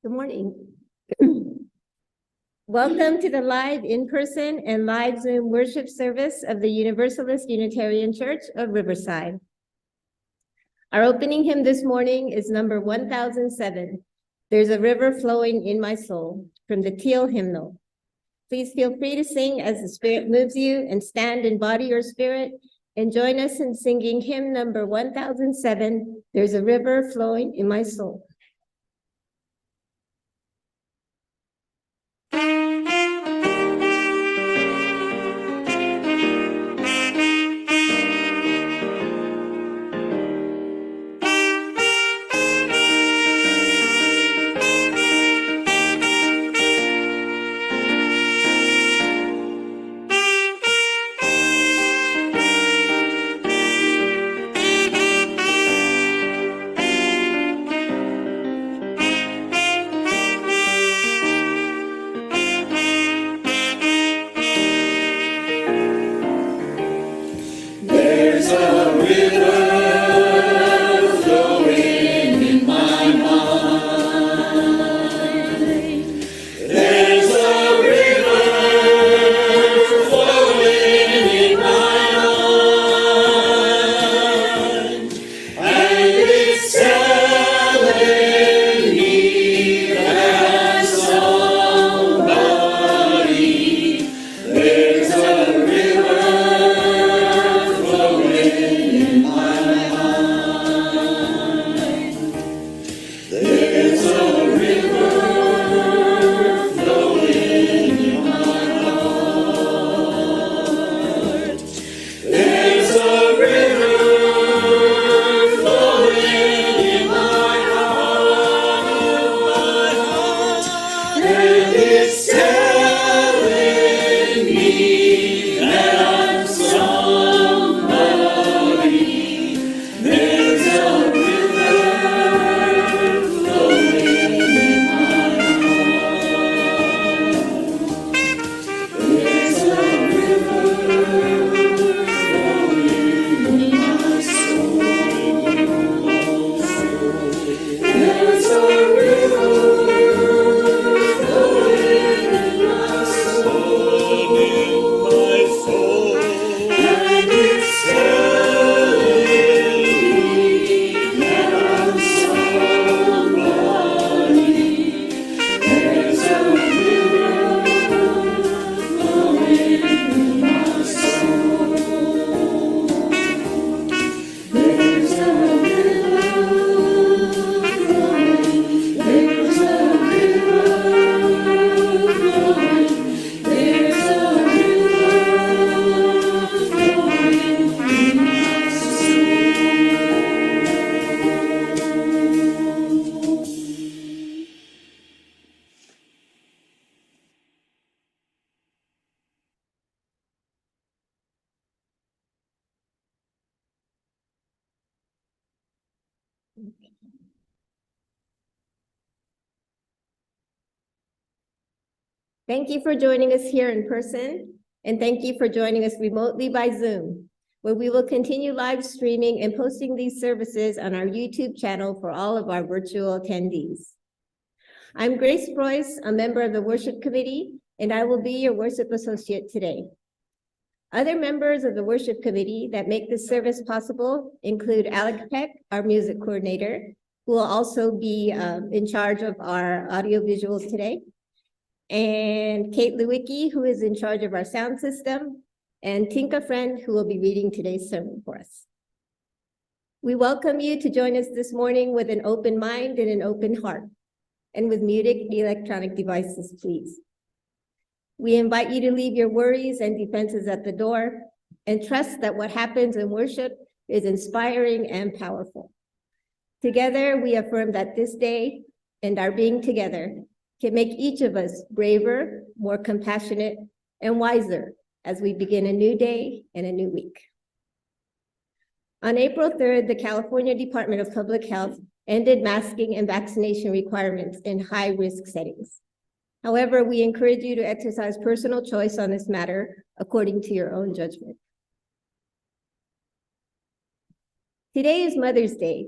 Good morning. Welcome to the live in-person and live Zoom worship service of the Universalist Unitarian Church of Riverside. Our opening hymn this morning is number 1007, There's a River Flowing in My Soul, from the Teal hymnal. Please feel free to sing as the Spirit moves you and stand in body or spirit, and join us in singing hymn number 1007, There's a River Flowing in My Soul. Thank you for joining us here in person, and thank you for joining us remotely by Zoom, where we will continue live streaming and posting these services on our YouTube channel for all of our virtual attendees. I'm Grace Royce, a member of the Worship Committee, and I will be your worship associate today. Other members of the Worship Committee that make this service possible include Alec Peck, our music coordinator, who will also be in charge of our audio visuals today, and Kate Lewicki, who is in charge of our sound system, and Tinka Friend, who will be reading today's sermon for us. We welcome you to join us this morning with an open mind and an open heart, and with muted electronic devices, please. We invite you to leave your worries and defenses at the door and trust that what happens in worship is inspiring and powerful. Together, we affirm that this day and our being together can make each of us braver, more compassionate, and wiser as we begin a new day and a new week. On April 3rd, the California Department of Public Health ended masking and vaccination requirements in high-risk settings. However, we encourage you to exercise personal choice on this matter according to your own judgment. Today is Mother's Day,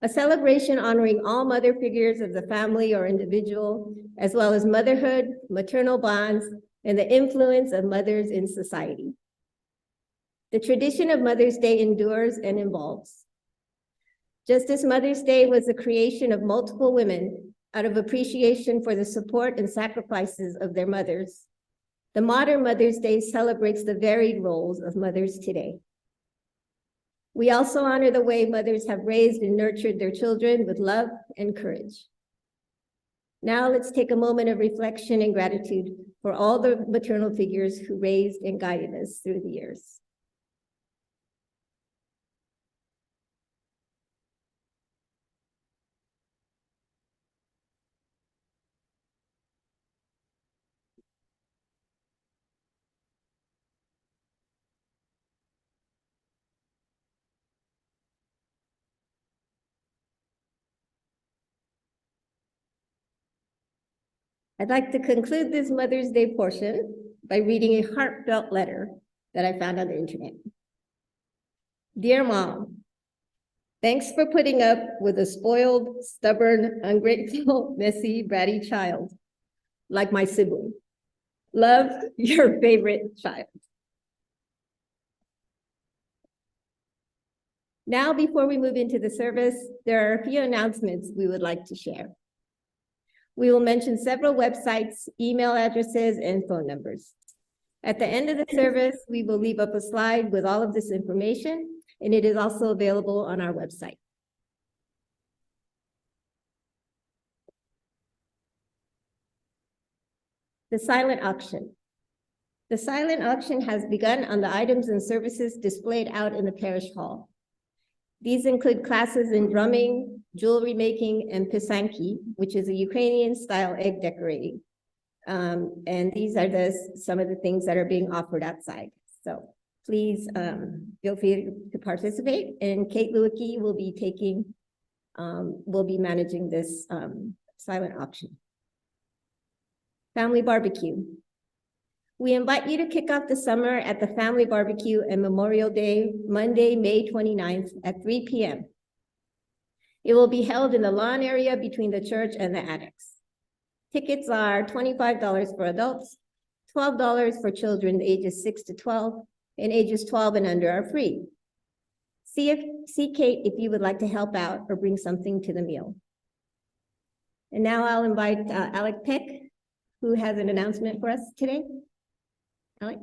A celebration honoring all mother figures of the family or individual, as well as motherhood, maternal bonds, and the influence of mothers in society. The tradition of Mother's Day endures and evolves. Just as Mother's Day was the creation of multiple women out of appreciation for the support and sacrifices of their mothers, the modern Mother's Day celebrates the varied roles of mothers today. We also honor the way mothers have raised and nurtured their children with love and courage. Now let's take a moment of reflection and gratitude for all the maternal figures who raised and guided us through the years. I'd like to conclude this Mother's Day portion by reading a heartfelt letter that I found on the internet. Dear Mom, thanks for putting up with a spoiled, stubborn, ungrateful, messy, bratty child, like my sibling. Love, your favorite child. Now, before we move into the service, there are a few announcements we would like to share. We will mention several websites, email addresses, and phone numbers. At the end of the service, we will leave up a slide with all of this information, and it is also available on our website. The silent auction. The silent auction has begun on the items and services displayed out in the parish hall. These include classes in drumming, jewelry making, and pisanki, which is a Ukrainian-style egg decorating. And these are some of the things that are being offered outside. So please feel free to participate. And Kate Lewicki will be managing this silent auction. Family barbecue. We invite you to kick off the summer at the Family Barbecue and Memorial Day, Monday, May 29th at 3 p.m. It will be held in the lawn area between the church and the annex. Tickets are $25 for adults, $12 for children ages 6 to 12, and ages 12 and under are free. See Kate if you would like to help out or bring something to the meal. And now I'll invite Alec Peck, who has an announcement for us today. Alec.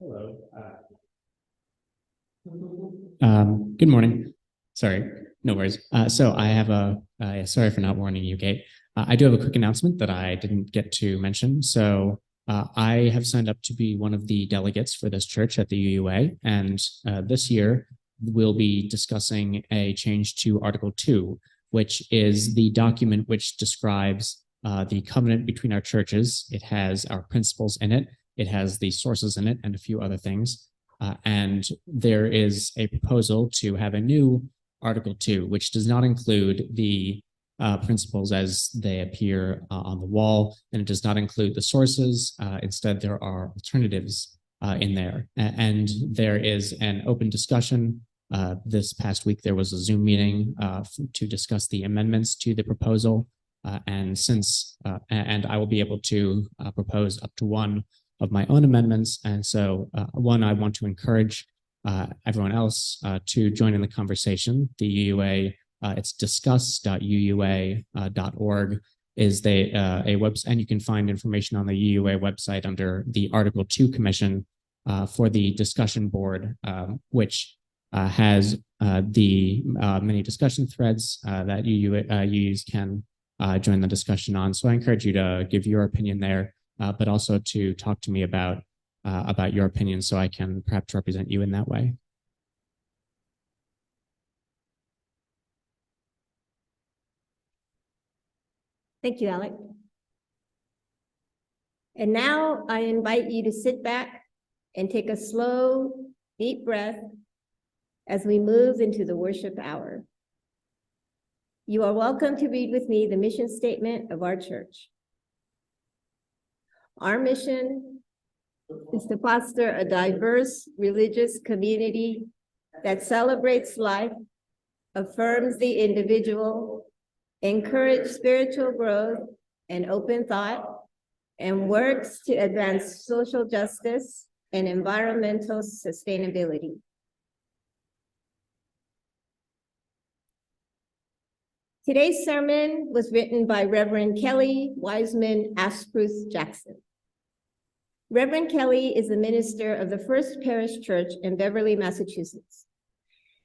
Hello. Good morning. Sorry, no worries. So I have sorry for not warning you, Kate. I do have a quick announcement that I didn't get to mention. So I have signed up to be one of the delegates for this church at the UUA. And this year, we'll be discussing a change to Article 2, which is the document which describes the covenant between our churches. It has our principles in it. It has the sources in it and a few other things. And there is a proposal to have a new Article 2, which does not include the principles as they appear on the wall, and it does not include the sources. Instead, there are alternatives in there. And there is an open discussion. This past week, there was a Zoom meeting to discuss the amendments to the proposal. And I will be able to propose up to one of my own amendments. And so one, I want to encourage everyone else to join in the conversation. The UUA, it's discuss.uua.org is a website, and you can find information on the UUA website under the Article 2 Commission for the discussion board, which has the many discussion threads that UUs can join the discussion on. So I encourage you to give your opinion there, but also to talk to me about your opinion so I can perhaps represent you in that way. Thank you, Alec. And now I invite you to sit back and take a slow, deep breath as we move into the worship hour. You are welcome to read with me the mission statement of our church. Our mission is to foster a diverse religious community that celebrates life, affirms the individual, encourages spiritual growth and open thought, and works to advance social justice and environmental sustainability. Today's sermon was written by Rev Kelly, Weisman, Asprooth-Jackson. Rev Kelly is the minister of the First Parish Church in Beverly, Massachusetts.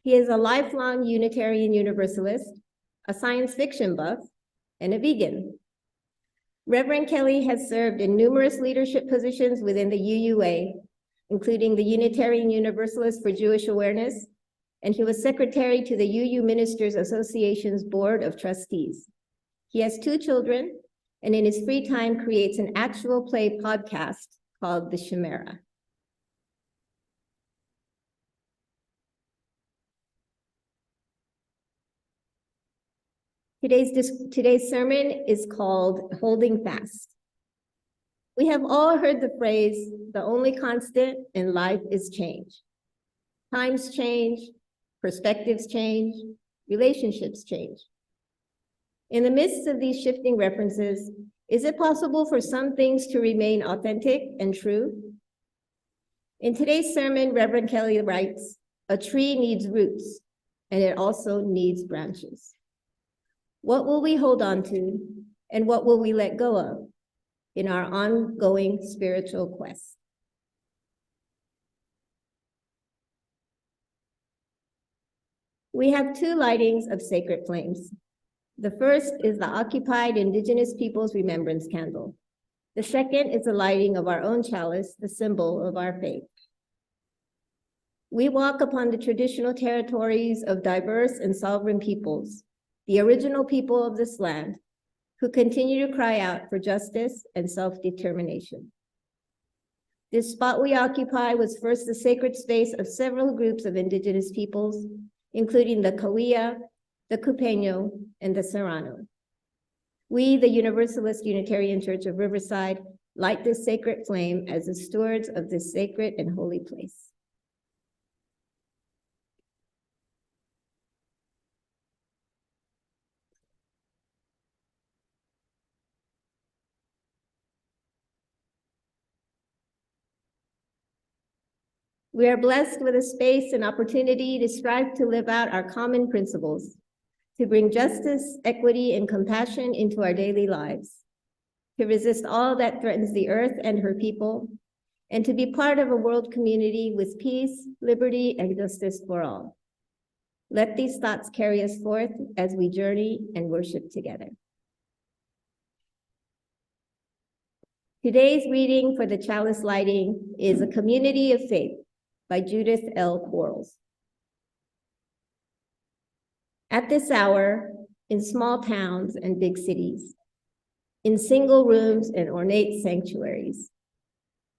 He is a lifelong Unitarian Universalist, a science fiction buff, and a vegan. Rev Kelly has served in numerous leadership positions within the UUA, including the Unitarian Universalist for Jewish Awareness, and he was secretary to the UU Ministers Association's Board of Trustees. He has 2 children, and in his free time creates an actual play podcast called The Chimera. Today's sermon is called Holdinf Fast. We have all heard the phrase, the only constant in life is change. Times change, perspectives change, relationships change. In the midst of these shifting references, is it possible for some things to remain authentic and true? In today's sermon, Rev Kelly writes, a tree needs roots, and it also needs branches. What will we hold on to, and what will we let go of in our ongoing spiritual quest? We have 2 lightings of sacred flames. The first is the occupied Indigenous Peoples Remembrance Candle. The second is the lighting of our own chalice, the symbol of our faith. We walk upon the traditional territories of diverse and sovereign peoples, the original people of this land, who continue to cry out for justice and self-determination. This spot we occupy was first the sacred space of several groups of Indigenous peoples, including the Cahuilla, the Cupeño, and the Serrano. We, the Universalist Unitarian Church of Riverside, light this sacred flame as the stewards of this sacred and holy place. We are blessed with a space and opportunity to strive to live out our common principles, to bring justice, equity, and compassion into our daily lives, to resist all that threatens the earth and her people, and to be part of a world community with peace, liberty, and justice for all. Let these thoughts carry us forth as we journey and worship together. Today's reading for the chalice lighting is A Community of Faith by Judith L. Quarles. At this hour, in small towns and big cities, in single rooms and ornate sanctuaries,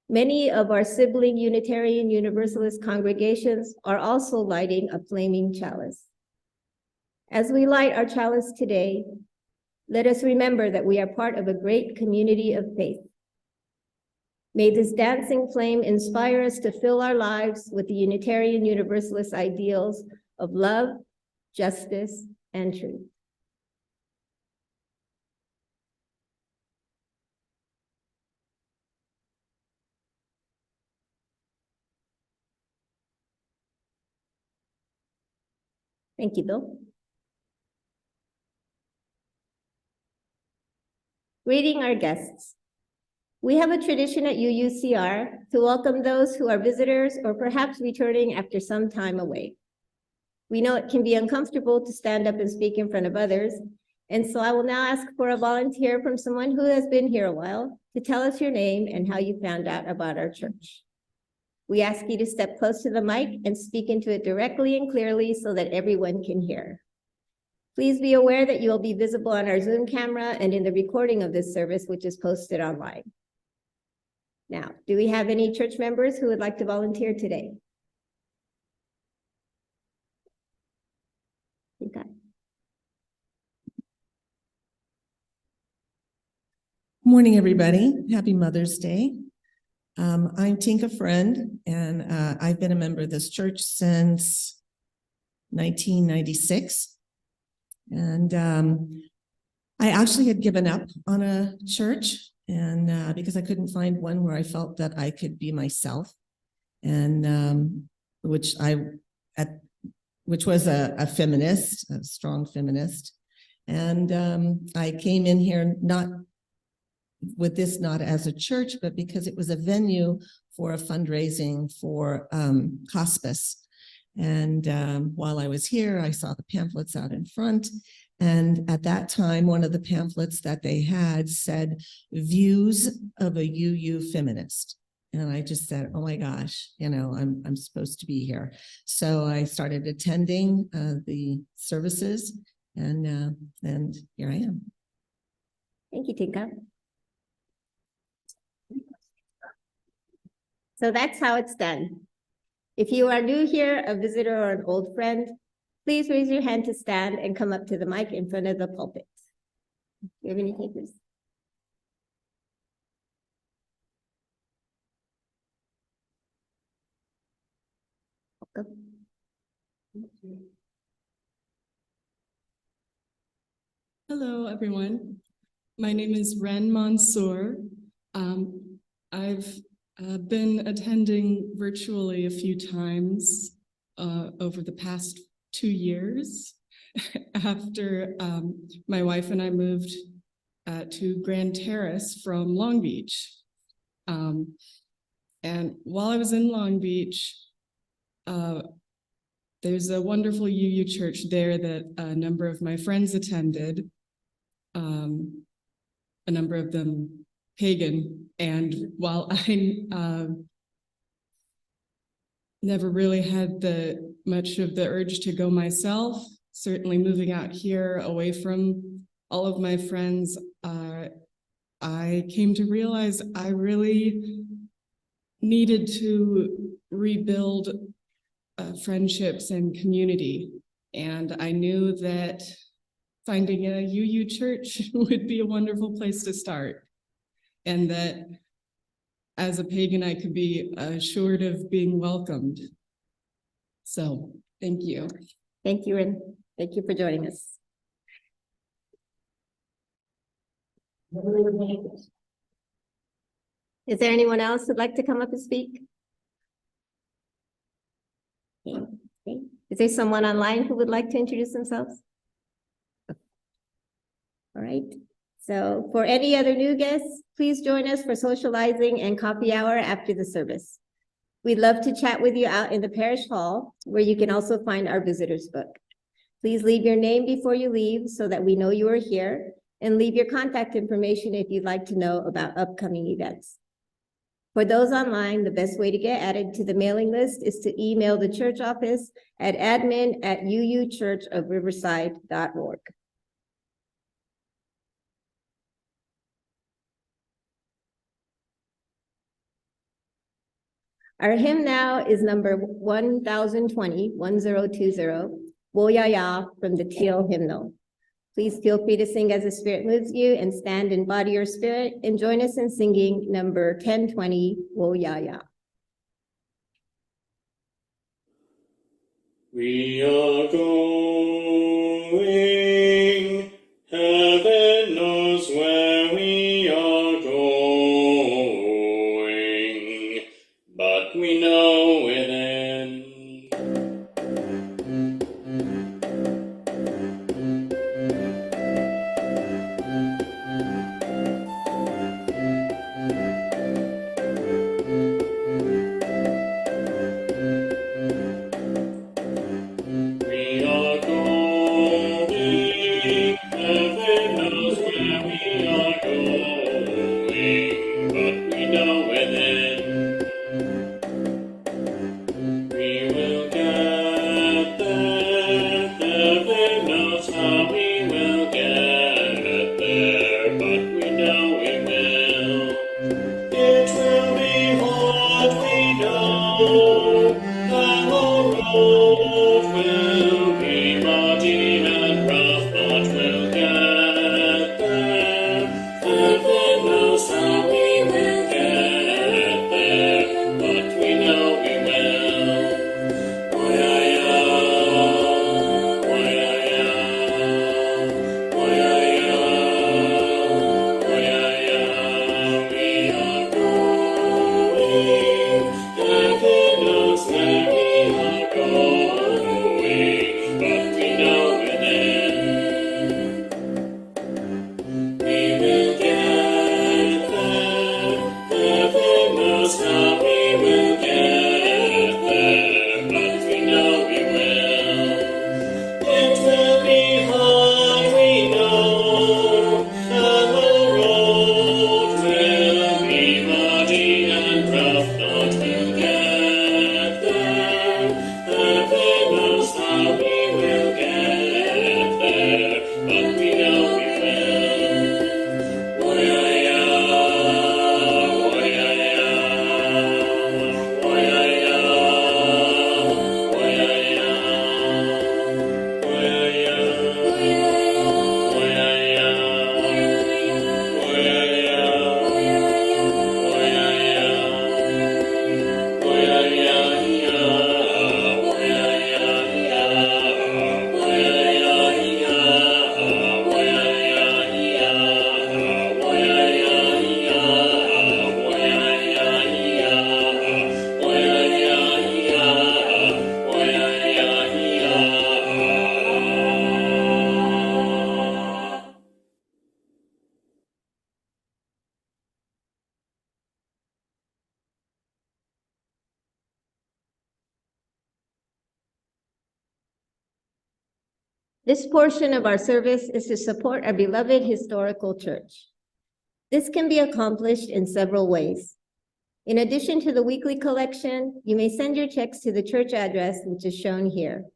many of our sibling Unitarian Universalist congregations are also lighting a flaming chalice. As we light our chalice today, let us remember that we are part of a great community of faith. May this dancing flame inspire us to fill our lives with the Unitarian Universalist ideals of love, justice, and truth. Thank you, Bill. Greeting our guests. We have a tradition at UUCR to welcome those who are visitors or perhaps returning after some time away. We know it can be uncomfortable to stand up and speak in front of others, and so I will now ask for a volunteer from someone who has been here a while to tell us your name and how you found out about our church. We ask you to step close to the mic and speak into it directly and clearly so that everyone can hear. Please be aware that you will be visible on our Zoom camera and in the recording of this service, which is posted online. Now, do we have any church members who would like to volunteer today? Okay. Morning, everybody. Happy Mother's Day. I'm Tinka Friend, and I've been a member of this church since 1996. And I actually had given up on a church, and because I couldn't find one where I felt that I could be myself, and which was a feminist, a strong feminist. And I came in here not as a church, but because it was a venue for a fundraising for hospice. And while I was here, I saw the pamphlets out in front. And at that time, one of the pamphlets that they had said, "Views of a UU feminist." And I just said, oh my gosh, I'm supposed to be here. So I started attending the services, and here I am. Thank you, Tinka. So that's how it's done. If you are new here, a visitor, or an old friend, please raise your hand to stand and come up to the mic in front of the pulpit. Do you have any takers? Hello, everyone. My name is Ren Mansour. I've been attending virtually a few times over the past 2 years after my wife and I moved to Grand Terrace from Long Beach. And while I was in Long Beach, there's a wonderful UU church there that a number of my friends attended, a number of them pagan. And while I never really had much of the urge to go myself, certainly moving out here away from all of my friends, I came to realize I really needed to rebuild friendships and community. And I knew that finding a UU church would be a wonderful place to start. And that as a pagan, I could be assured of being welcomed. So thank you. Thank you, Ren. Thank you for joining us. Is there anyone else who'd like to come up and speak? Okay. Is there someone online who would like to introduce themselves? All right. So for any other new guests, please join us for socializing and coffee hour after the service. We'd love to chat with you out in the parish hall, where you can also find our visitors book. Please leave your name before you leave so that we know you are here, and leave your contact information if you'd like to know about upcoming events. For those online, the best way to get added to the mailing list is to email the church office at admin@uuchurchofriverside.org. Our hymn now is number 1020, Woyaya from the Teal hymnal. Please feel free to sing as the Spirit moves you, and stand in body or spirit, and join us in singing number 1020, Woyaya. We are going, heaven knows where we are going, but we know within. We are going, heaven knows where we are going, but we know within. We will get there, heaven knows how we will get there, but we know we will. It will be hard, we know, the whole road will be muddy and rough, but we'll get there. Heaven knows how we will get there, but we know we will. Oh yeah, yeah. This portion of our service is to support our beloved historical church. This can be accomplished in several ways. In addition to the weekly collection, you may send your checks to the church address, which is shown here.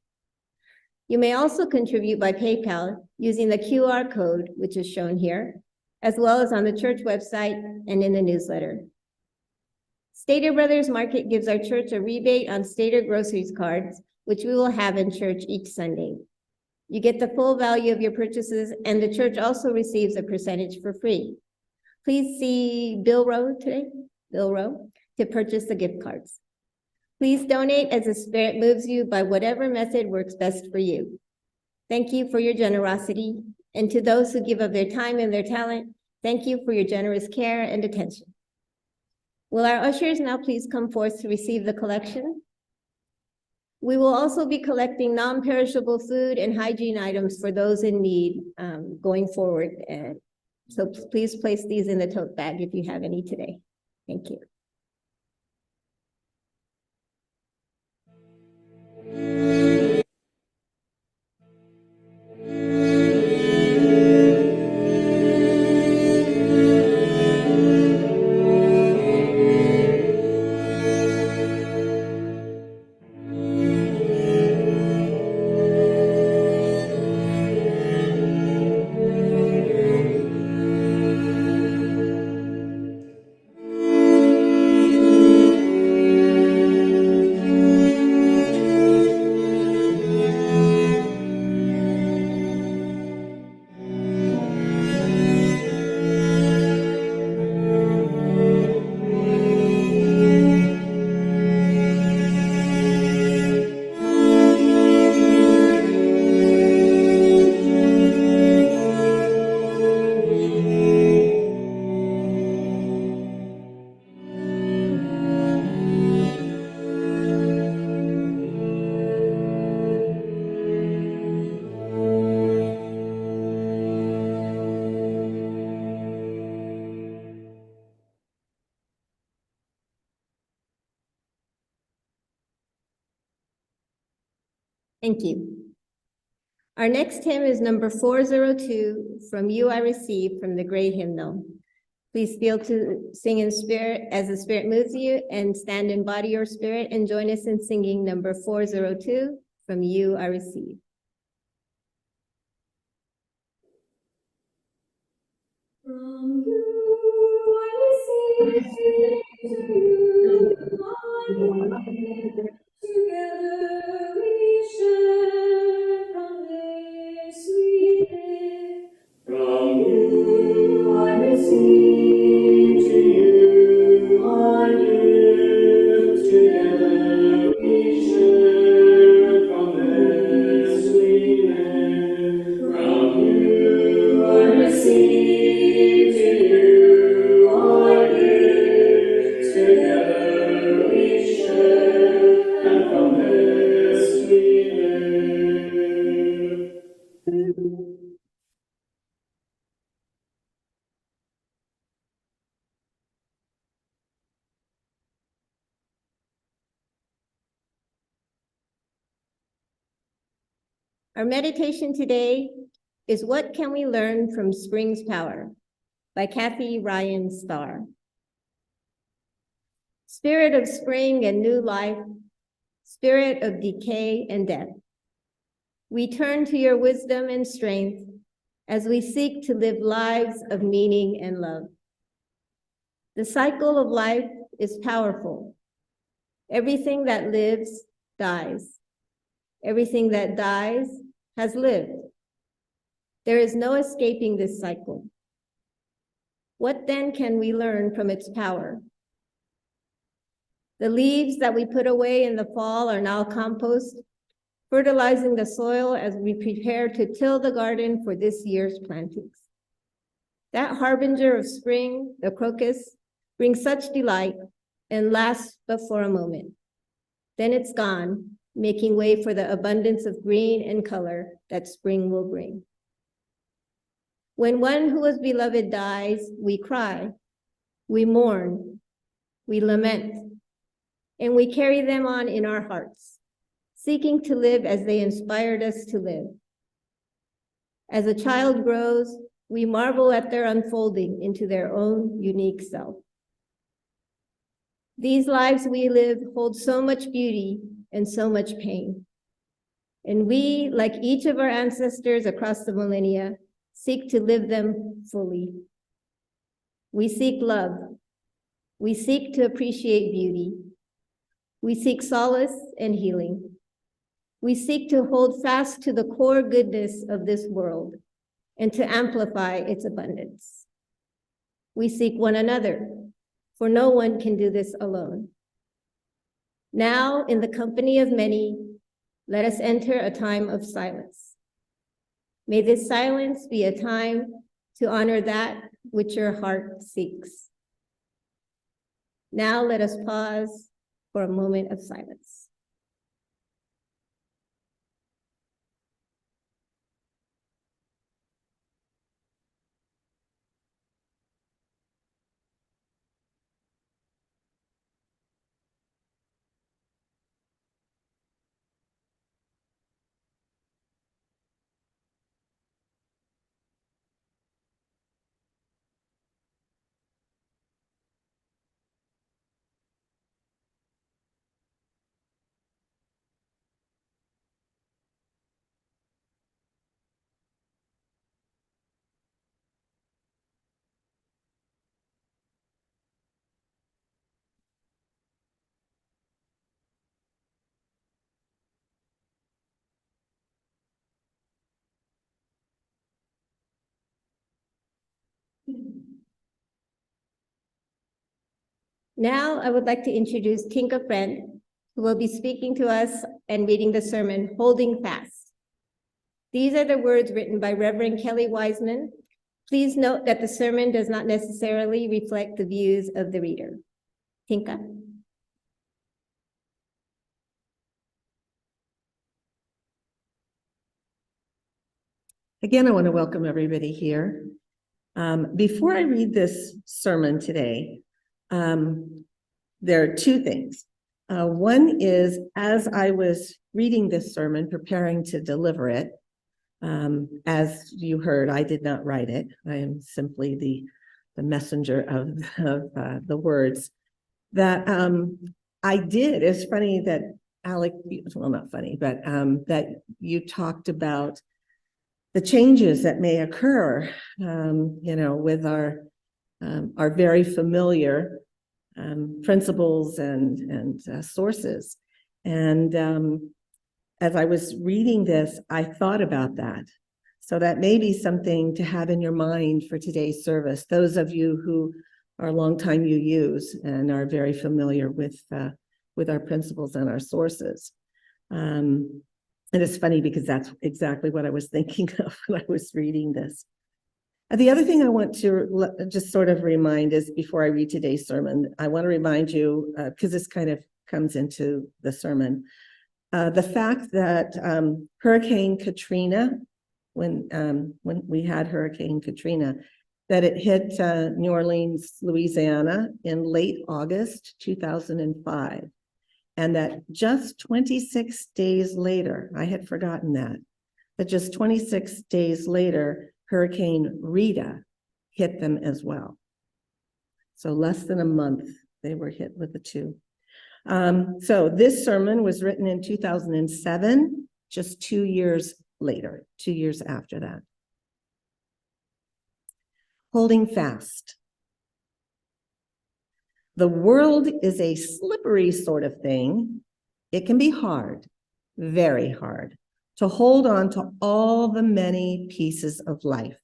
You may also contribute by PayPal using the QR code, which is shown here, as well as on the church website and in the newsletter. Stater Brothers Market gives our church a rebate on Stater groceries cards, which we will have in church each Sunday. You get the full value of your purchases, and the church also receives a percentage for free. Please see Bill Rowe to purchase the gift cards. Please donate as the Spirit moves you by whatever method works best for you. Thank you for your generosity, and to those who give of their time and their talent, thank you for your generous care and attention. Will our ushers now please come forth to receive the collection? We will also be collecting non-perishable food and hygiene items for those in need going forward. So please place these in the tote bag if you have any today. Thank you. Thank you. Our next hymn is number 402, From You I Receive, from the Great Hymnal. Please feel to sing in spirit as the Spirit moves you, and stand in body or spirit and join us in singing number 402, From You I Receive. From you I receive, to you I give. Together we share from this we live. From you I receive, to you I give. Together we share from this we live. From you I receive, to you I give. Together we share, and from this we live. Our meditation today is What Can We Learn from Spring's Power by Kathy Ryan Starr. Spirit of spring and new life, spirit of decay and death, we turn to your wisdom and strength as we seek to live lives of meaning and love. The cycle of life is powerful. Everything that lives dies. Everything that dies has lived. There is no escaping this cycle. What then can we learn from its power? The leaves that we put away in the fall are now compost, fertilizing the soil as we prepare to till the garden for this year's plantings. That harbinger of spring, the crocus, brings such delight and lasts but for a moment. Then it's gone, making way for the abundance of green and color that spring will bring. When one who was beloved dies, we cry, we mourn, we lament, and we carry them on in our hearts, seeking to live as they inspired us to live. As a child grows, we marvel at their unfolding into their own unique self. These lives we live hold so much beauty and so much pain. And we, like each of our ancestors across the millennia, seek to live them fully. We seek love. We seek to appreciate beauty. We seek solace and healing. We seek to hold fast to the core goodness of this world and to amplify its abundance. We seek one another, for no one can do this alone. Now, in the company of many, let us enter a time of silence. May this silence be a time to honor that which your heart seeks. Now let us pause for a moment of silence. Now I would like to introduce Tinka Friend, who will be speaking to us and reading the sermon, Holding Fast. These are the words written by Rev Kelly Weisman. Please note that the sermon does not necessarily reflect the views of the reader. Tinka. Again, I want to welcome everybody here. Before I read this sermon today, there are two things. One is, as I was reading this sermon, preparing to deliver it, as you heard, I did not write it. I am simply the messenger of the words. That I did. It's funny that Alec, well, not funny, but that you talked about the changes that may occur, with our very familiar principles and sources. And as I was reading this, I thought about that. So that may be something to have in your mind for today's service. Those of you who are longtime UUs and are very familiar with our principles and our sources. And it's funny because that's exactly what I was thinking of when I was reading this. The other thing I want to just sort of remind is, before I read today's sermon, I want to remind you, because this kind of comes into the sermon, the fact that Hurricane Katrina, when we had Hurricane Katrina, that it hit New Orleans, Louisiana in late August 2005. And that just 26 days later, I had forgotten that just 26 days later, Hurricane Rita hit them as well. So less than a month, they were hit with the two. So this sermon was written in 2007, just 2 years later, 2 years after that. Holding fast. The world is a slippery sort of thing. It can be hard, very hard, to hold on to all the many pieces of life.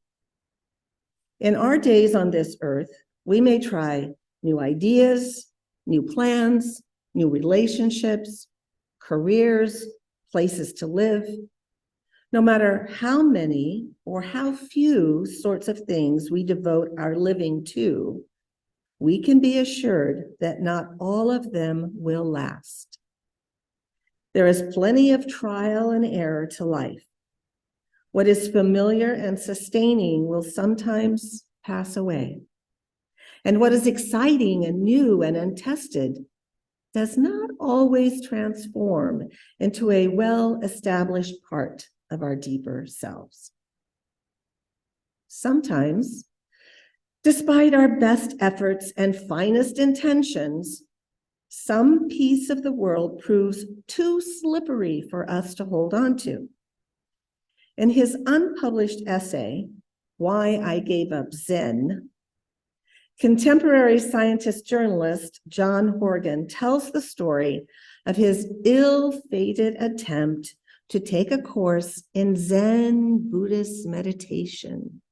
In our days on this earth, we may try new ideas, new plans, new relationships, careers, places to live. No matter how many or how few sorts of things we devote our living to, we can be assured that not all of them will last. There is plenty of trial and error to life. What is familiar and sustaining will sometimes pass away. And what is exciting and new and untested does not always transform into a well-established part of our deeper selves. sometimes, despite our best efforts and finest intentions, some piece of the world proves too slippery for us to hold on to. In his unpublished essay, Why I Gave Up Zen, contemporary scientist journalist John Horgan tells the story of his ill-fated attempt to take a course in Zen Buddhist meditation.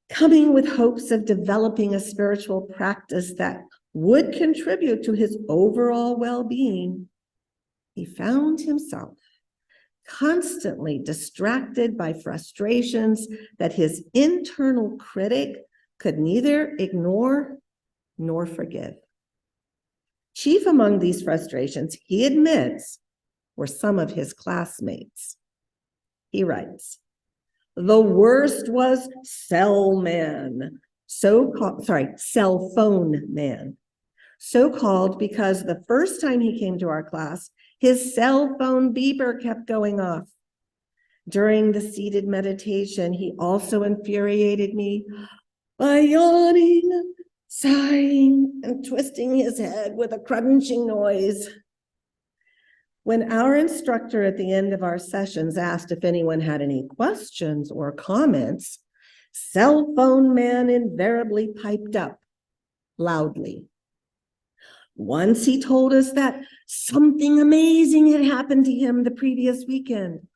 Coming with hopes of developing a spiritual practice that would contribute to his overall well-being, he found himself constantly distracted by frustrations that his internal critic could neither ignore nor forgive. Chief among these frustrations, he admits, were some of his classmates. He writes, "The worst was cell phone man, so-called because the first time he came to our class, his cell phone beeper kept going off. During the seated meditation, he also infuriated me by yawning, sighing, and twisting his head with a crunching noise. When our instructor at the end of our sessions asked if anyone had any questions or comments, cell phone man invariably piped up loudly. Once he told us that something amazing had happened to him the previous weekend.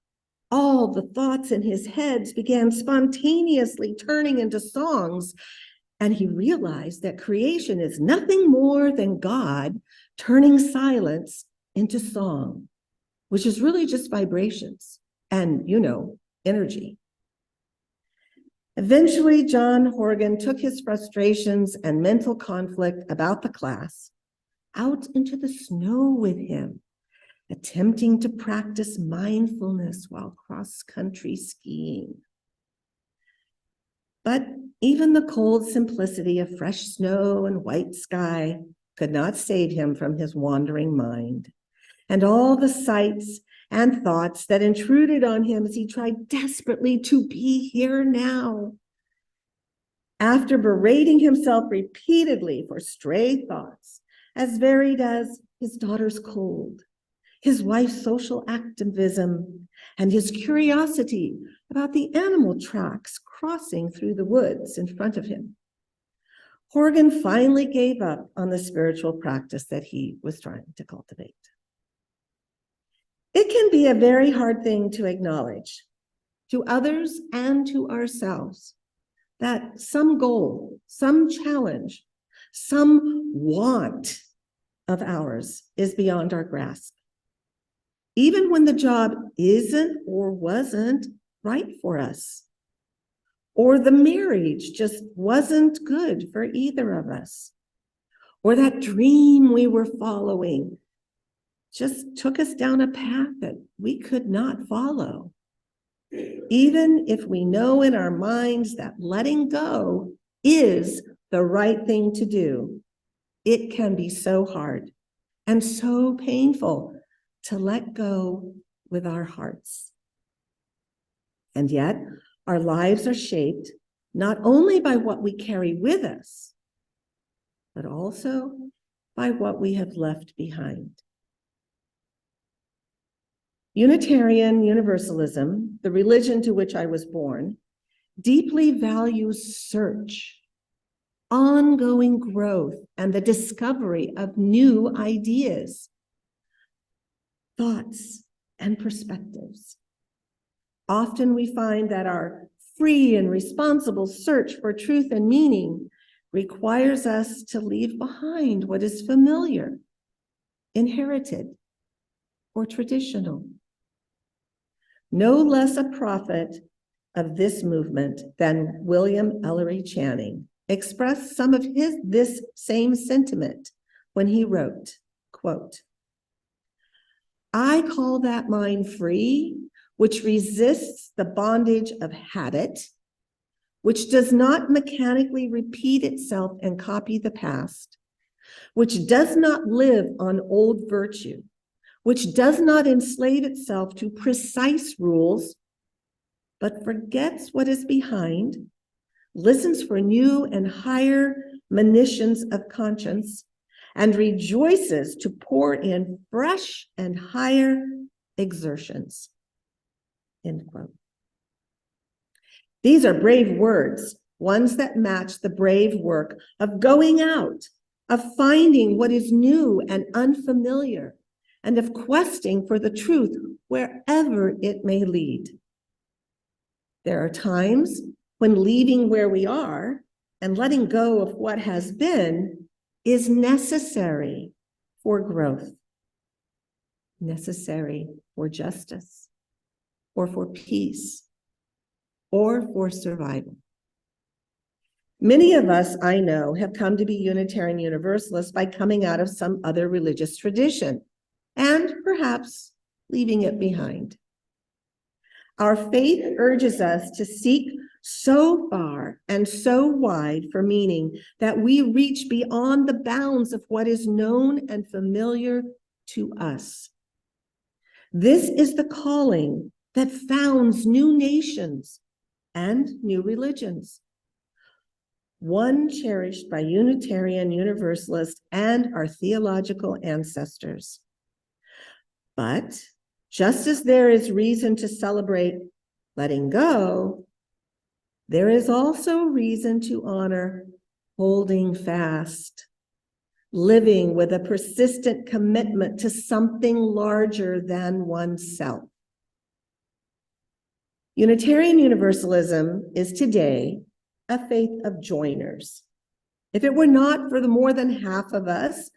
All the thoughts in his head began spontaneously turning into songs, and he realized that creation is nothing more than God turning silence into song, which is really just vibrations and, energy. Eventually, John Horgan took his frustrations and mental conflict about the class out into the snow with him, attempting to practice mindfulness while cross-country skiing. But even the cold simplicity of fresh snow and white sky could not save him from his wandering mind, and all the sights and thoughts that intruded on him as he tried desperately to be here now. After berating himself repeatedly for stray thoughts, as varied as his daughter's cold, his wife's social activism, and his curiosity about the animal tracks crossing through the woods in front of him, Horgan finally gave up on the spiritual practice that he was trying to cultivate. It can be a very hard thing to acknowledge to others and to ourselves that some goal, some challenge, some want of ours is beyond our grasp, even when the job isn't or wasn't right for us, or the marriage just wasn't good for either of us, or that dream we were following just took us down a path that we could not follow. Even if we know in our minds that letting go is the right thing to do, it can be so hard and so painful to let go with our hearts. And yet, our lives are shaped not only by what we carry with us, but also by what we have left behind. Unitarian Universalism, the religion to which I was born, deeply values search, ongoing growth, and the discovery of new ideas, thoughts, and perspectives. Often we find that our free and responsible search for truth and meaning requires us to leave behind what is familiar, inherited, or traditional. No less a prophet of this movement than William Ellery Channing expressed some of this same sentiment when he wrote, quote, "I call that mind free, which resists the bondage of habit, which does not mechanically repeat itself and copy the past, which does not live on old virtue, which does not enslave itself to precise rules, but forgets what is behind, listens for new and higher monitions of conscience, and rejoices to pour in fresh and higher exertions. End quote. These are brave words, ones that match the brave work of going out, of finding what is new and unfamiliar, and of questing for the truth wherever it may lead. There are times when leaving where we are and letting go of what has been is necessary for growth, necessary for justice, or for peace, or for survival. Many of us, I know, have come to be Unitarian Universalists by coming out of some other religious tradition and perhaps leaving it behind. Our faith urges us to seek so far and so wide for meaning that we reach beyond the bounds of what is known and familiar to us. This is the calling that founds new nations and new religions, one cherished by Unitarian Universalists and our theological ancestors. But just as there is reason to celebrate letting go, there is also reason to honor holding fast, living with a persistent commitment to something larger than oneself. Unitarian Universalism is today a faith of joiners. If it were not for the more than half of us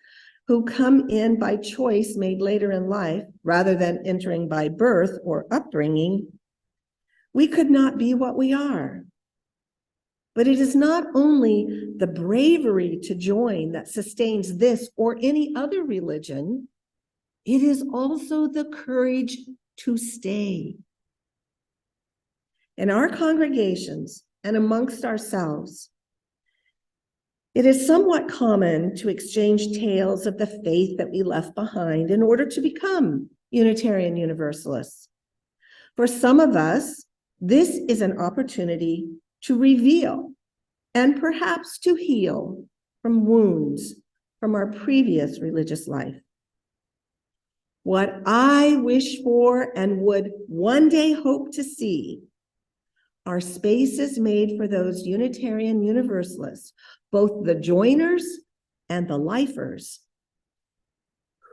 who come in by choice made later in life, rather than entering by birth or upbringing, we could not be what we are. But it is not only the bravery to join that sustains this or any other religion, it is also the courage to stay. In our congregations and amongst ourselves, it is somewhat common to exchange tales of the faith that we left behind in order to become Unitarian Universalists. For some of us, this is an opportunity to reveal and perhaps to heal from wounds from our previous religious life. What I wish for and would one day hope to see are spaces made for those Unitarian Universalists, both the joiners and the lifers,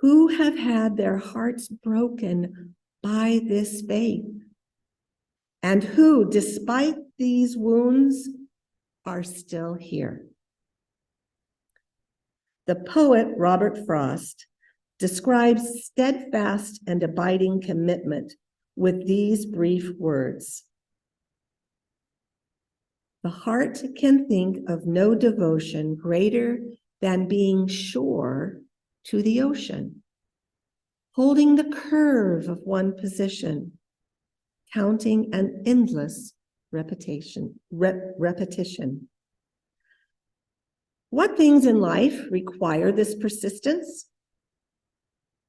who have had their hearts broken by this faith, and who, despite these wounds, are still here. The poet Robert Frost describes steadfast and abiding commitment with these brief words. The heart can think of no devotion greater than being sure to the ocean, holding the curve of one position, counting an endless repetition. What things in life require this persistence?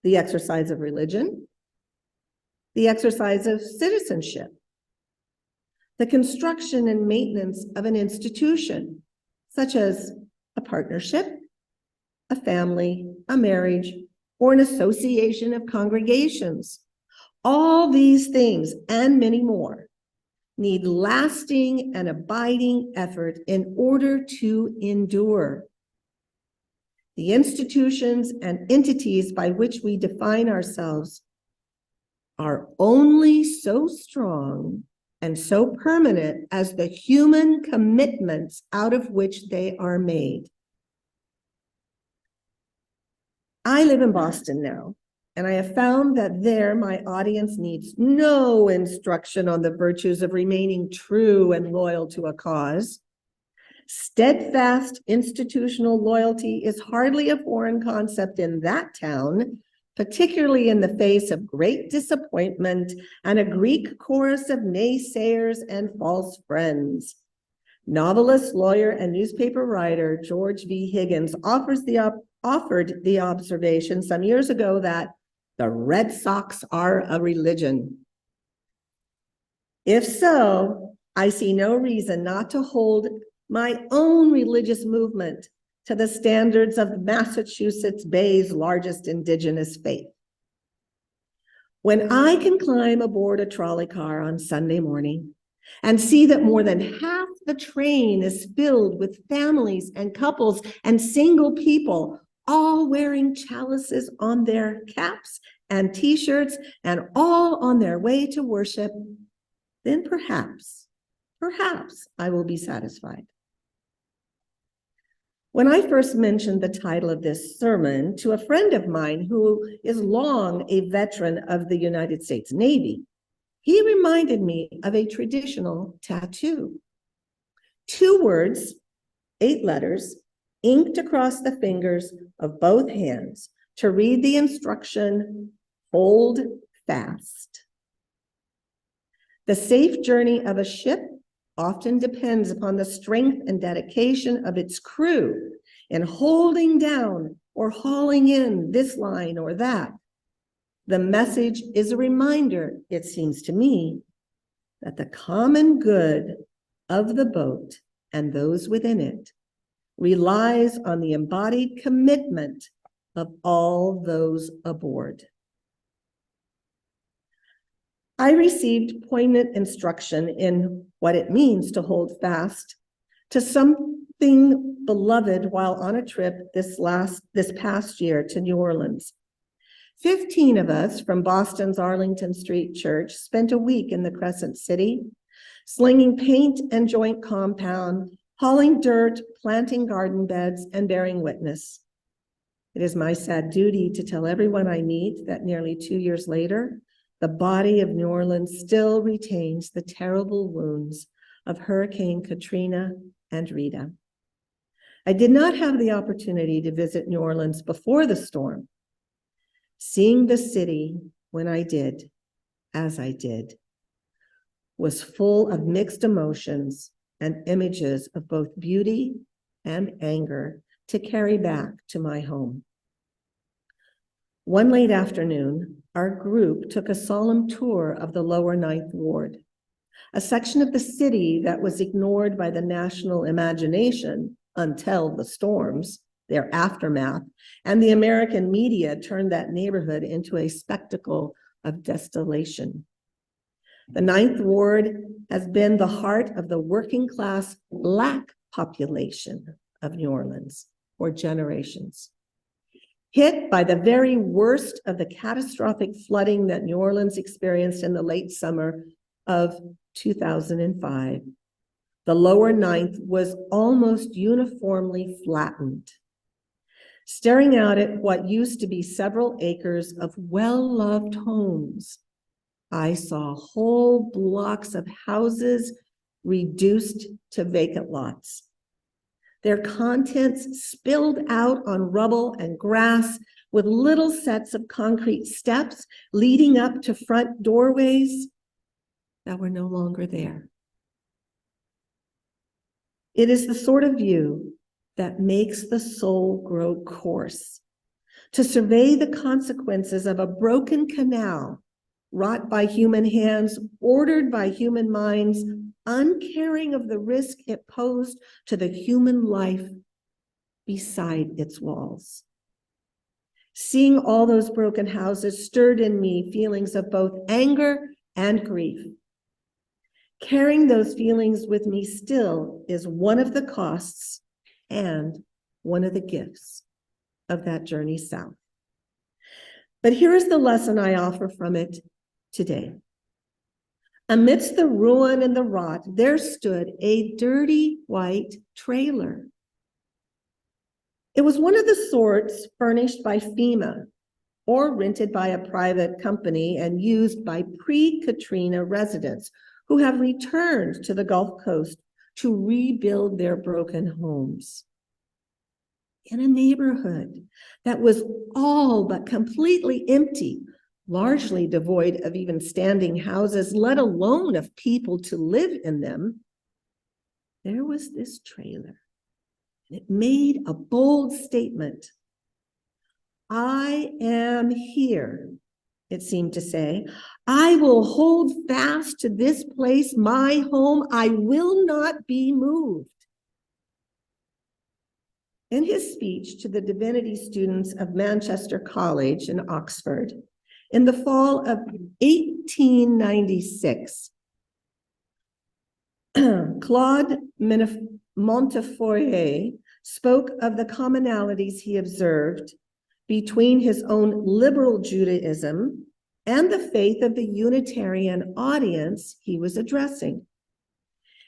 The exercise of religion, the exercise of citizenship, the construction and maintenance of an institution, such as a partnership, a family, a marriage, or an association of congregations. All these things and many more need lasting and abiding effort in order to endure. The institutions and entities by which we define ourselves are only so strong and so permanent as the human commitments out of which they are made. I live in Boston now, and I have found that there my audience needs no instruction on the virtues of remaining true and loyal to a cause. Steadfast institutional loyalty is hardly a foreign concept in that town, particularly in the face of great disappointment and a Greek chorus of naysayers and false friends. Novelist, lawyer, and newspaper writer George V. Higgins offered the observation some years ago that the Red Sox are a religion. If so, I see no reason not to hold my own religious movement to the standards of Massachusetts Bay's largest indigenous faith. When I can climb aboard a trolley car on Sunday morning and see that more than half the train is filled with families and couples and single people, all wearing chalices on their caps and t-shirts and all on their way to worship, then perhaps I will be satisfied. When I first mentioned the title of this sermon to a friend of mine who is long a veteran of the United States Navy, he reminded me of a traditional tattoo. 2 words, 8 letters, inked across the fingers of both hands to read the instruction, hold fast. The safe journey of a ship often depends upon the strength and dedication of its crew in holding down or hauling in this line or that. The message is a reminder, it seems to me, that the common good of the boat and those within it relies on the embodied commitment of all those aboard. I received poignant instruction in what it means to hold fast to something beloved while on a trip this past year to New Orleans. 15 of us from Boston's Arlington Street Church spent a week in the Crescent City, slinging paint and joint compound, hauling dirt, planting garden beds, and bearing witness. It is my sad duty to tell everyone I meet that nearly 2 years later, the body of New Orleans still retains the terrible wounds of Hurricane Katrina and Rita. I did not have the opportunity to visit New Orleans before the storm. Seeing the city when I did, as I did, was full of mixed emotions and images of both beauty and anger to carry back to my home. One late afternoon, our group took a solemn tour of the lower Ninth Ward, a section of the city that was ignored by the national imagination until the storms, their aftermath, and the American media turned that neighborhood into a spectacle of desolation. The Ninth Ward has been the heart of the working class Black population of New Orleans for generations. Hit by the very worst of the catastrophic flooding that New Orleans experienced in the late summer of 2005, the lower Ninth was almost uniformly flattened. Staring out at what used to be several acres of well-loved homes, I saw whole blocks of houses reduced to vacant lots. Their contents spilled out on rubble and grass with little sets of concrete steps leading up to front doorways that were no longer there. It is the sort of view that makes the soul grow coarse. To survey the consequences of a broken canal wrought by human hands, ordered by human minds, uncaring of the risk it posed to the human life beside its walls. Seeing all those broken houses stirred in me feelings of both anger and grief. Carrying those feelings with me still is one of the costs and one of the gifts of that journey south. But here is the lesson I offer from it today. Amidst the ruin and the rot, there stood a dirty white trailer. It was one of the sorts furnished by FEMA or rented by a private company and used by pre-Katrina residents who have returned to the Gulf Coast to rebuild their broken homes. In a neighborhood that was all but completely empty, largely devoid of even standing houses, let alone of people to live in them, there was this trailer. It made a bold statement. I am here it seemed to say. I will hold fast to this place, my home. I will not be moved. In his speech to the divinity students of Manchester College in Oxford in the fall of 1896, Claude Montefiore spoke of the commonalities he observed between his own liberal Judaism and the faith of the Unitarian audience he was addressing.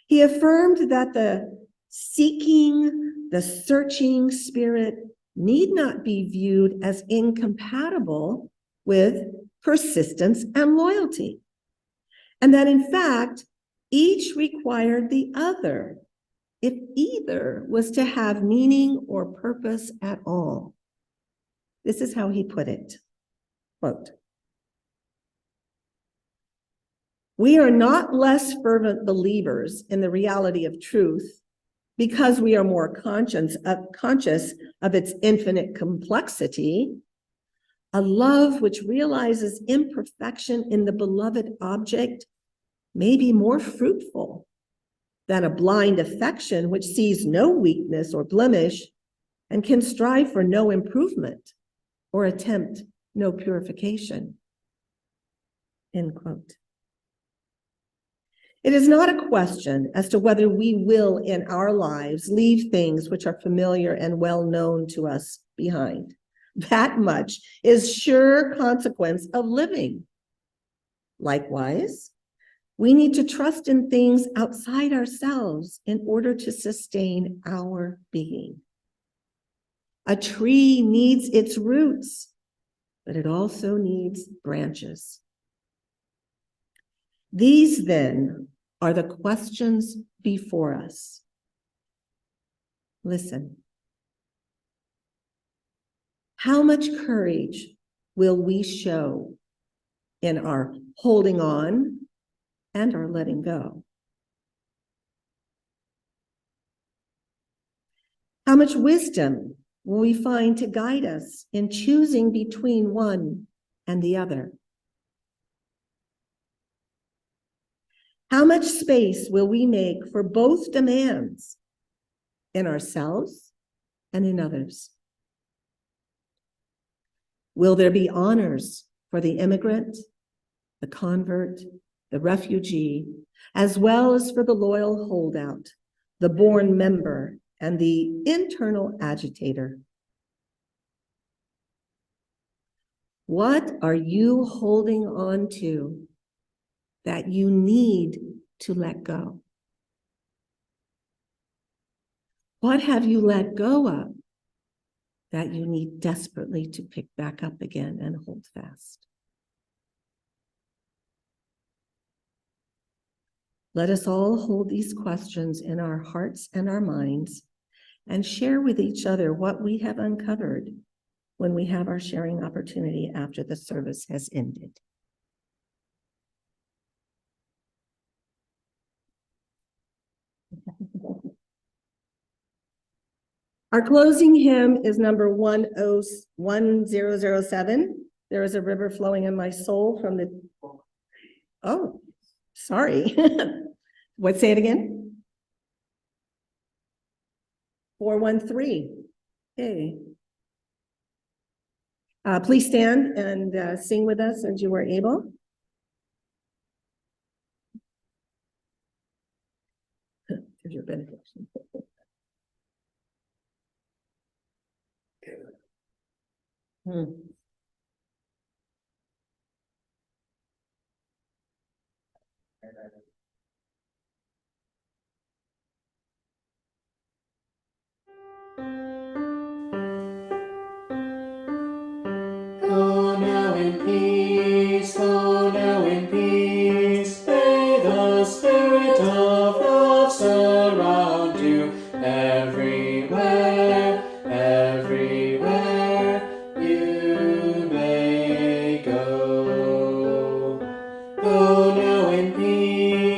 He affirmed that the searching spirit need not be viewed as incompatible with persistence and loyalty, and that in fact, each required the other if either was to have meaning or purpose at all. This is how he put it, quote, "We are not less fervent believers in the reality of truth because we are more conscious of its infinite complexity. A love which realizes imperfection in the beloved object may be more fruitful than a blind affection which sees no weakness or blemish and can strive for no improvement or attempt no purification." End quote. It is not a question as to whether we will in our lives leave things which are familiar and well known to us behind. That much is sure consequence of living. Likewise, we need to trust in things outside ourselves in order to sustain our being. A tree needs its roots, but it also needs branches. These then are the questions before us. Listen. How much courage will we show in our holding on and our letting go? How much wisdom will we find to guide us in choosing between one and the other? How much space will we make for both demands in ourselves and in others? Will there be honors for the immigrant, the convert, the refugee, as well as for the loyal holdout, the born member, and the internal agitator? What are you holding on to that you need to let go? What have you let go of that you need desperately to pick back up again and hold fast? Let us all hold these questions in our hearts and our minds and share with each other what we have uncovered when we have our sharing opportunity after the service has ended. Our closing hymn is number 1007. There is a river flowing in my soul from the, oh, sorry. What, say it again? 413. Okay. Please stand and sing with us as you are able. Here's your benediction. Go now in peace, go now in peace. May the spirit of love surround you everywhere, everywhere you may go. Go now in peace.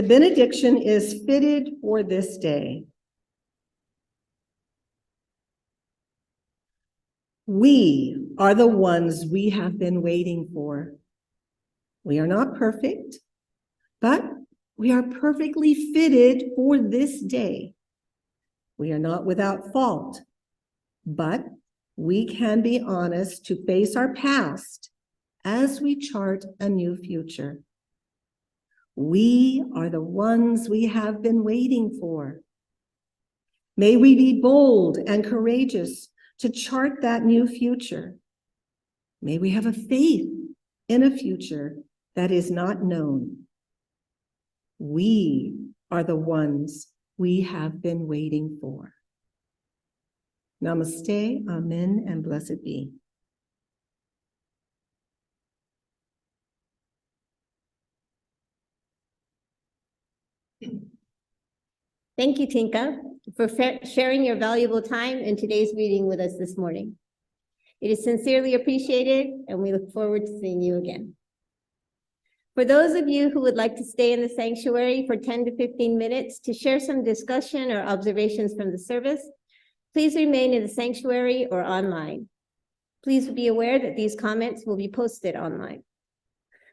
The benediction is fitted for this day. We are the ones we have been waiting for. We are not perfect, but we are perfectly fitted for this day. We are not without fault, but we can be honest to face our past as we chart a new future. We are the ones we have been waiting for. May we be bold and courageous to chart that new future. May we have a faith in a future that is not known. We are the ones we have been waiting for. Namaste, amen, and blessed be. Thank you, Tinka, for sharing your valuable time in today's reading with us this morning. It is sincerely appreciated, and we look forward to seeing you again. For those of you who would like to stay in the sanctuary for 10 to 15 minutes to share some discussion or observations from the service, please remain in the sanctuary or online. Please be aware that these comments will be posted online.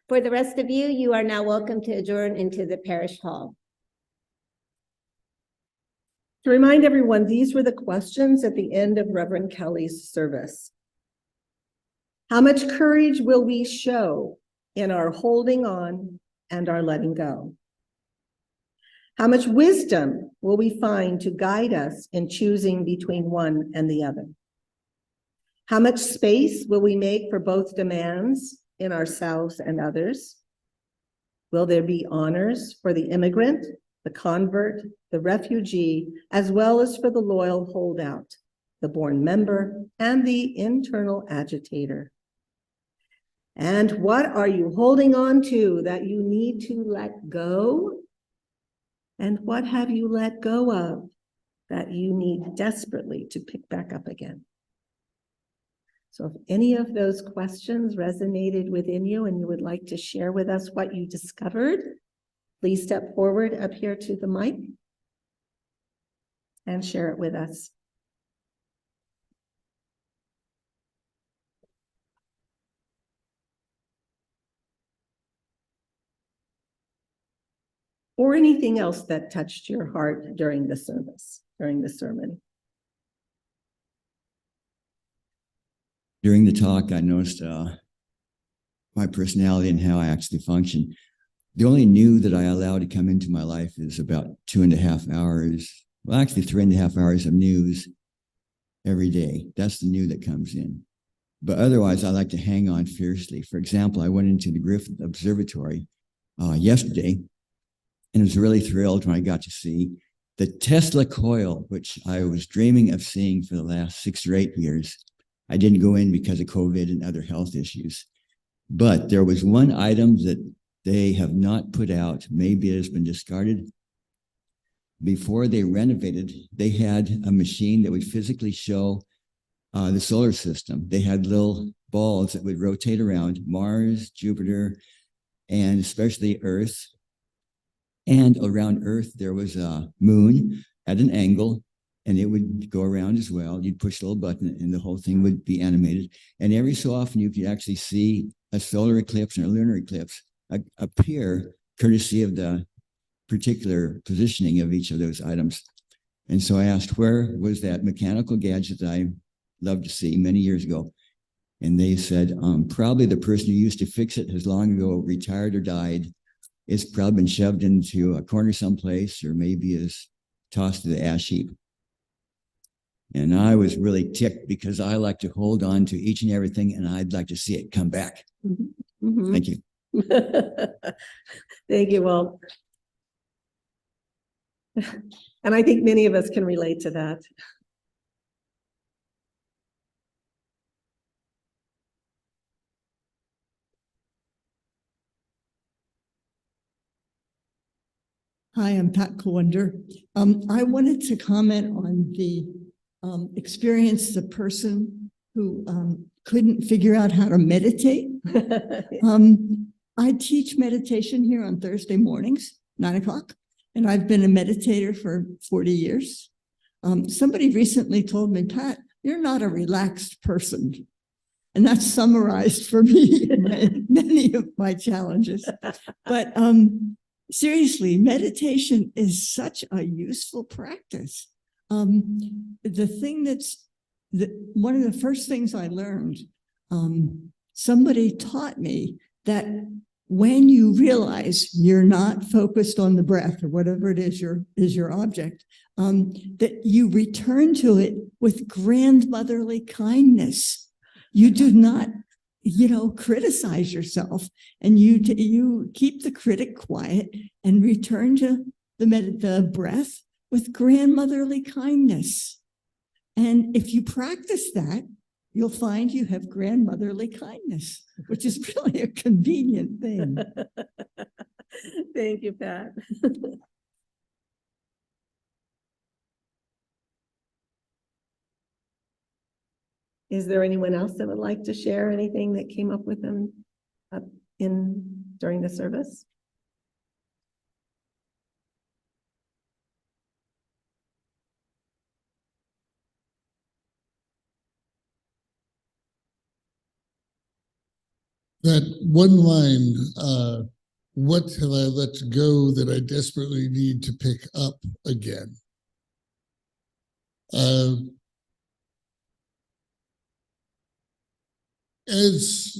For the rest of you, you are now welcome to adjourn into the parish hall. To remind everyone, these were the questions at the end of Rev Kelly's service. How much courage will we show in our holding on and our letting go? How much wisdom will we find to guide us in choosing between one and the other? How much space will we make for both demands in ourselves and others? Will there be honors for the immigrant, the convert, the refugee, as well as for the loyal holdout, the born member, and the internal agitator? And what are you holding on to that you need to let go? And what have you let go of that you need desperately to pick back up again? So if any of those questions resonated within you and you would like to share with us what you discovered, please step forward up here to the mic and share it with us. Or anything else that touched your heart during the service, during the sermon. During the talk, I noticed my personality and how I actually function. The only new that I allow to come into my life is about 2.5 hours, well, actually 3.5 hours of news every day. That's the new that comes in. But otherwise, I like to hang on fiercely. For example, I went into the Griffith Observatory yesterday, and was really thrilled when I got to see the Tesla coil, which I was dreaming of seeing for the last 6 or 8 years. I didn't go in because of COVID and other health issues. But there was one item that they have not put out, maybe it has been discarded. Before they renovated, they had a machine that would physically show the solar system. They had little balls that would rotate around Mars, Jupiter, and especially Earth. And around Earth, there was a moon at an angle, and it would go around as well. You'd push a little button, and the whole thing would be animated. And every so often, you could actually see a solar eclipse and a lunar eclipse appear, courtesy of the particular positioning of each of those items. And so I asked, where was that mechanical gadget that I loved to see many years ago? And they said, probably the person who used to fix it has long ago retired or died. It's probably been shoved into a corner someplace, or maybe is tossed to the ash heap. And I was really ticked because I like to hold on to each and everything, and I'd like to see it come back. Mm-hmm. Thank you. Thank you, Walt. And I think many of us can relate to that. Hi, I'm Pat Cowender. I wanted to comment on the experience the person who couldn't figure out how to meditate. I teach meditation here on Thursday mornings, 9 o'clock. And I've been a meditator for 40 years. Somebody recently told me, Pat, you're not a relaxed person. And that's summarized for me in many of my challenges. But seriously, meditation is such a useful practice. The thing one of the first things I learned, somebody taught me that when you realize you're not focused on the breath or whatever it is your object, that you return to it with grandmotherly kindness. You do not, criticize yourself, and you keep the critic quiet and return to the breath with grandmotherly kindness. And if you practice that, you'll find you have grandmotherly kindness, which is really a convenient thing. Thank you, Pat. Is there anyone else that would like to share anything that came up with them during the service? That one line, what have I let go that I desperately need to pick up again? As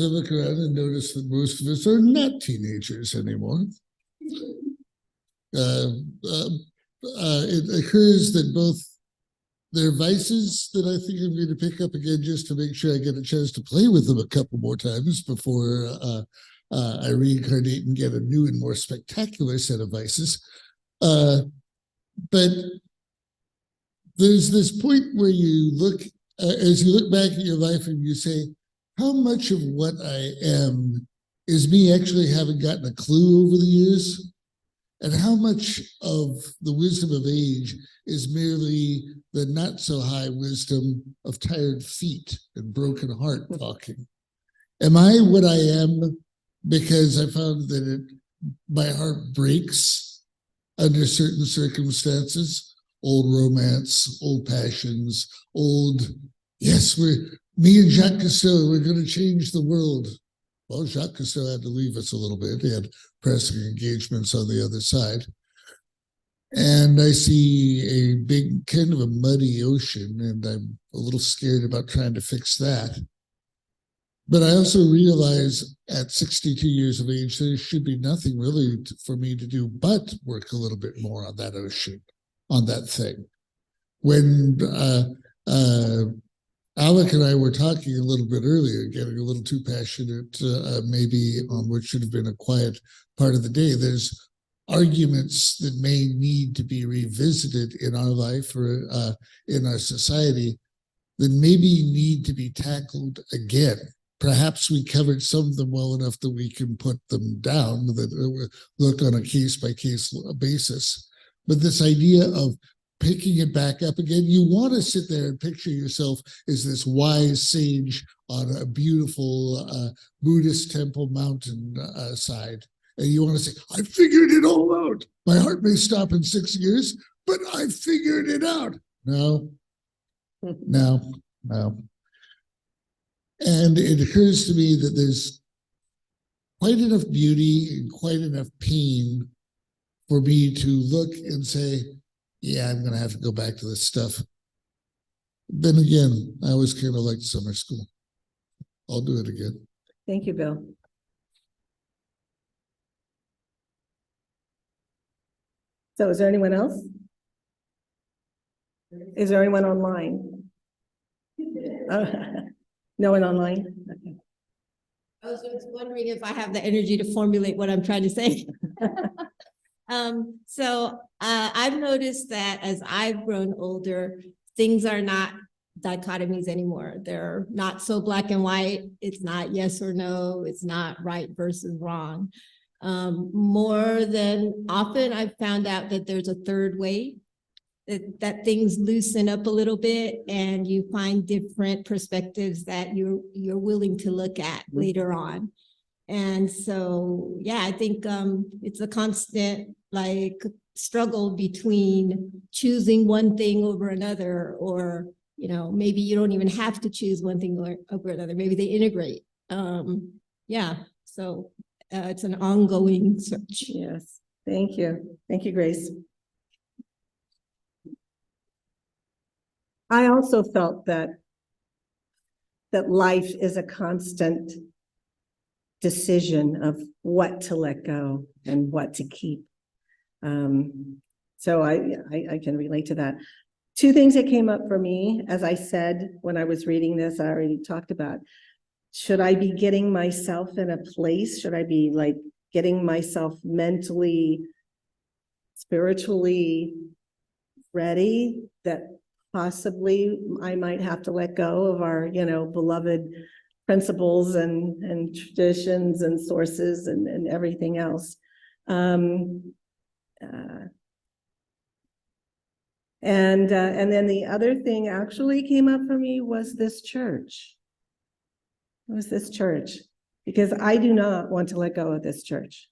I look around and notice that most of us are not teenagers anymore, it occurs that both there are vices that I think I'm going to pick up again just to make sure I get a chance to play with them a couple more times before I reincarnate and get a new and more spectacular set of vices. But there's this point where you look, as you look back at your life and you say, how much of what I am is me actually having gotten a clue over the years? And how much of the wisdom of age is merely the not so high wisdom of tired feet and broken heart talking? Am I what I am because I found that my heart breaks under certain circumstances? Old romance, old passions, yes, me and Jacques Cousteau, we're going to change the world. Well, Jacques Cousteau had to leave us a little bit. He had pressing engagements on the other side. And I see a big, kind of a muddy ocean, and I'm a little scared about trying to fix that. But I also realize at 62 years of age, there should be nothing really for me to do but work a little bit more on that ocean, on that thing. When Alec and I were talking a little bit earlier, getting a little too passionate, maybe on what should have been a quiet part of the day. There's arguments that may need to be revisited in our life or in our society that maybe need to be tackled again. Perhaps we covered some of them well enough that we can put them down, that look on a case-by-case basis. But this idea of picking it back up again, you want to sit there and picture yourself as this wise sage on a beautiful Buddhist temple mountain side. And you want to say, I figured it all out. My heart may stop in 6 years, but I figured it out. No. And it occurs to me that there's quite enough beauty and quite enough pain for me to look and say, yeah, I'm going to have to go back to this stuff. Then again, I always kind of liked summer school. I'll do it again. Thank you, Bill. So is there anyone else? Is there anyone online? No one online? Okay. I was just wondering if I have the energy to formulate what I'm trying to say. I've noticed that as I've grown older, things are not dichotomies anymore. They're not so black and white. It's not yes or no. It's not right versus wrong. More than often, I've found out that there's a third way, that things loosen up a little bit and you find different perspectives that you're willing to look at later on. And so, yeah, I think it's a constant like struggle between choosing one thing over another, or, you know, maybe you don't even have to choose one thing over another. Maybe they integrate. Yeah, so it's an ongoing search. Yes, thank you. Thank you, Grace. I also felt that life is a constant decision of what to let go and what to keep. So I can relate to that. Two things that came up for me, as I said, when I was reading this, I already talked about, should I be getting myself in a place? Should I be like getting myself mentally, spiritually ready that possibly I might have to let go of our, you know, beloved principles and traditions and sources and everything else. And then the other thing actually came up for me was this church. It was this church, because I do not want to let go of this church.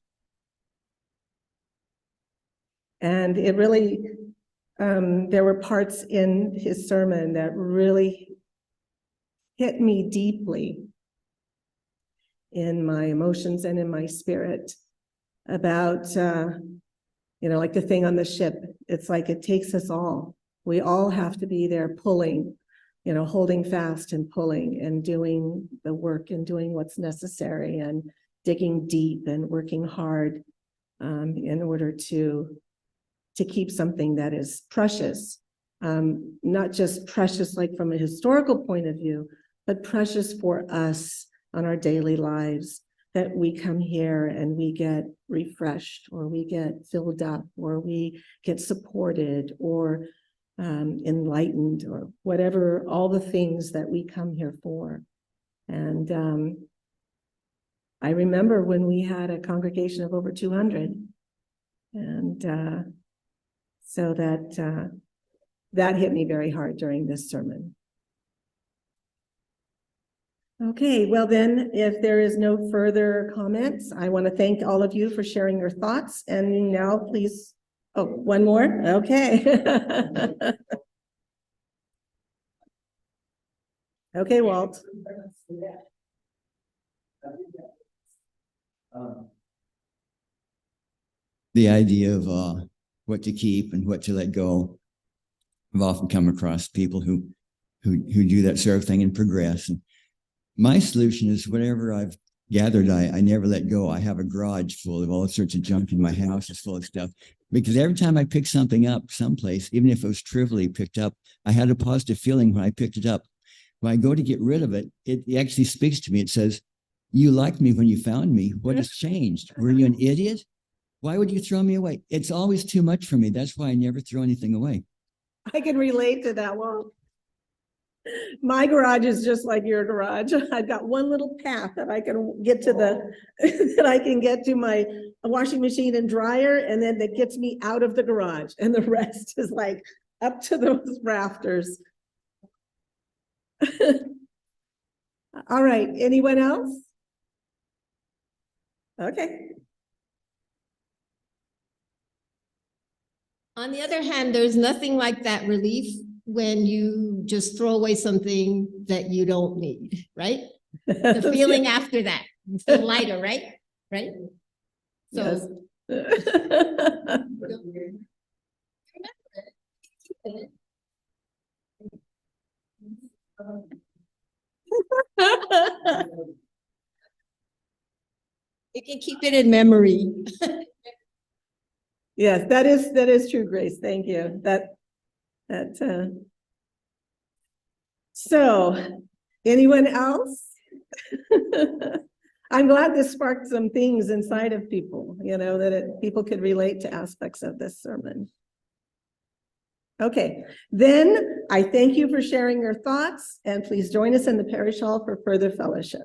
And it really, there were parts in his sermon that really hit me deeply in my emotions and in my spirit about, you know, like the thing on the ship. It's like it takes us all. We all have to be there pulling, you know, holding fast and pulling and doing the work and doing what's necessary and digging deep and working hard in order to keep something that is precious, not just precious like from a historical point of view, but precious for us on our daily lives, that we come here and we get refreshed, or we get filled up, or we get supported, or enlightened, or whatever, all the things that we come here for. And I remember when we had a congregation of over 200, and so that hit me very hard during this sermon. Okay, well then, if there is no further comments, I want to thank all of you for sharing your thoughts. And now please, oh, one more? Okay. Okay, Walt. The idea of what to keep and what to let go. I've often come across people who do that sort of thing and progress. And my solution is whatever I've gathered, I never let go. I have a garage full of all sorts of junk in my house. It's full of stuff. Because every time I pick something up someplace, even if it was trivially picked up, I had a positive feeling when I picked it up. When I go to get rid of it, it actually speaks to me. It says, you liked me when you found me. What has changed? Were you an idiot? Why would you throw me away? It's always too much for me. That's why I never throw anything away. I can relate to that, Walt. My garage is just like your garage. I've got one little path that I can get to that I can get to my washing machine and dryer, and then that gets me out of the garage. And the rest is like up to those rafters. All right, anyone else? Okay. On the other hand, there's nothing like that relief when you just throw away something that you don't need, right? The feeling after that, you feel lighter, right? Right? So. Yes. You can keep it in memory. Yes, that is true, Grace. Thank you. So, anyone else? I'm glad this sparked some things inside of people, you know, that people could relate to aspects of this sermon. Okay, then I thank you for sharing your thoughts, and please join us in the parish hall for further fellowship.